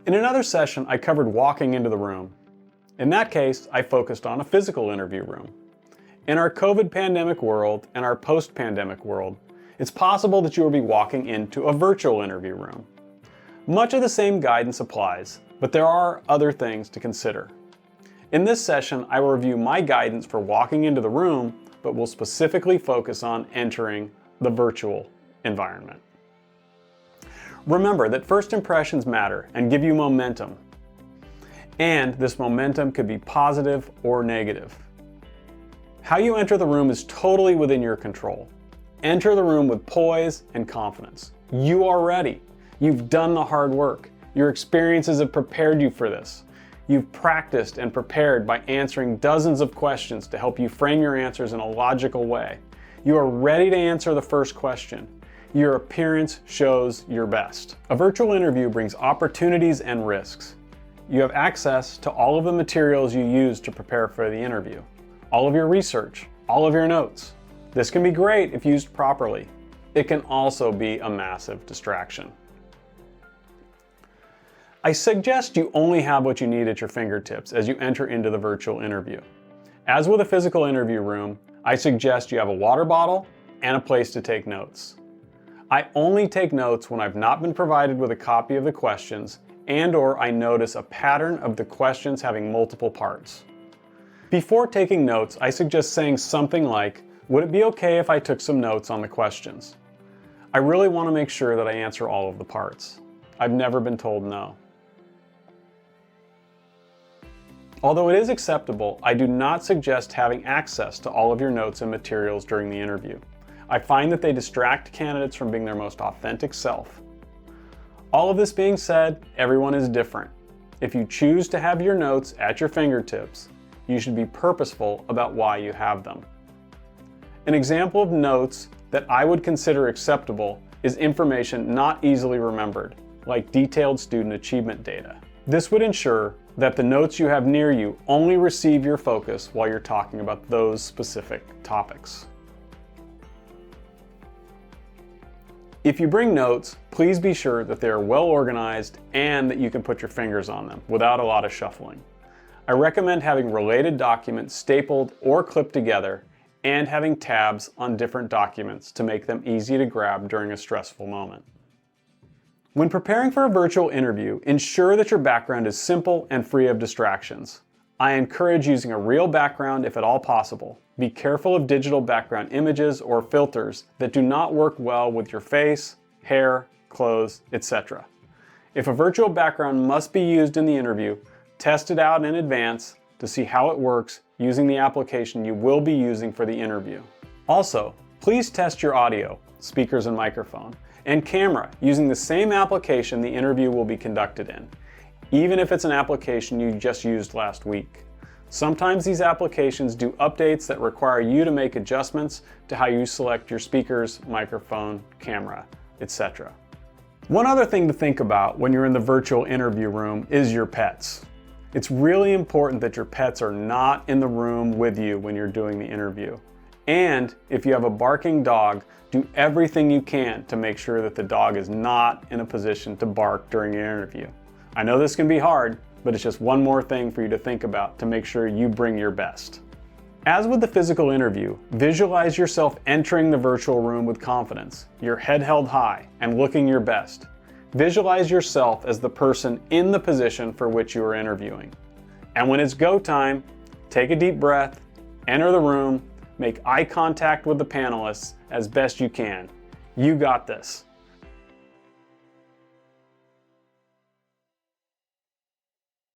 In another session, I covered walking into the room. In that case, I focused on a physical interview room. In our COVID pandemic world and our post-pandemic world, it's possible that you will be walking into a virtual interview room. Much of the same guidance applies, but there are other things to consider. In this session, I will review my guidance for walking into the room, but will specifically focus on entering the virtual environment. Remember that first impressions matter and give you momentum. And this momentum could be positive or negative. How you enter the room is totally within your control. Enter the room with poise and confidence. You are ready. You've done the hard work. Your experiences have prepared you for this. You've practiced and prepared by answering dozens of questions to help you frame your answers in a logical way. You are ready to answer the first question. Your appearance shows your best. A virtual interview brings opportunities and risks. You have access to all of the materials you use to prepare for the interview, all of your research, all of your notes. This can be great if used properly. It can also be a massive distraction. I suggest you only have what you need at your fingertips as you enter into the virtual interview. As with a physical interview room, I suggest you have a water bottle and a place to take notes. I only take notes when I've not been provided with a copy of the questions and/or I notice a pattern of the questions having multiple parts. Before taking notes, I suggest saying something like, "Would it be okay if I took some notes on the questions?" I really want to make sure that I answer all of the parts. I've never been told no. Although it is acceptable, I do not suggest having access to all of your notes and materials during the interview. I find that they distract candidates from being their most authentic self. All of this being said, everyone is different. If you choose to have your notes at your fingertips, you should be purposeful about why you have them. An example of notes that I would consider acceptable is information not easily remembered, like detailed student achievement data. This would ensure that the notes you have near you only receive your focus while you're talking about those specific topics. If you bring notes, please be sure that they are well organized and that you can put your fingers on them without a lot of shuffling. I recommend having related documents stapled or clipped together and having tabs on different documents to make them easy to grab during a stressful moment. When preparing for a virtual interview, ensure that your background is simple and free of distractions. I encourage using a real background if at all possible. Be careful of digital background images or filters that do not work well with your face, hair, clothes, etc. If a virtual background must be used in the interview, test it out in advance to see how it works using the application you will be using for the interview. Also, please test your audio, speakers and microphone, and camera using the same application the interview will be conducted in, even if it's an application you just used last week. Sometimes these applications do updates that require you to make adjustments to how you select your speakers, microphone, camera, etc. One other thing to think about when you're in the virtual interview room is your pets. It's really important that your pets are not in the room with you when you're doing the interview. And if you have a barking dog, do everything you can to make sure that the dog is not in a position to bark during your interview. I know this can be hard, but it's just one more thing for you to think about to make sure you bring your best. As with the physical interview, visualize yourself entering the virtual room with confidence, your head held high, and looking your best. Visualize yourself as the person in the position for which you are interviewing. And when it's go time, take a deep breath, enter the room, make eye contact with the panelists as best you can. You got this.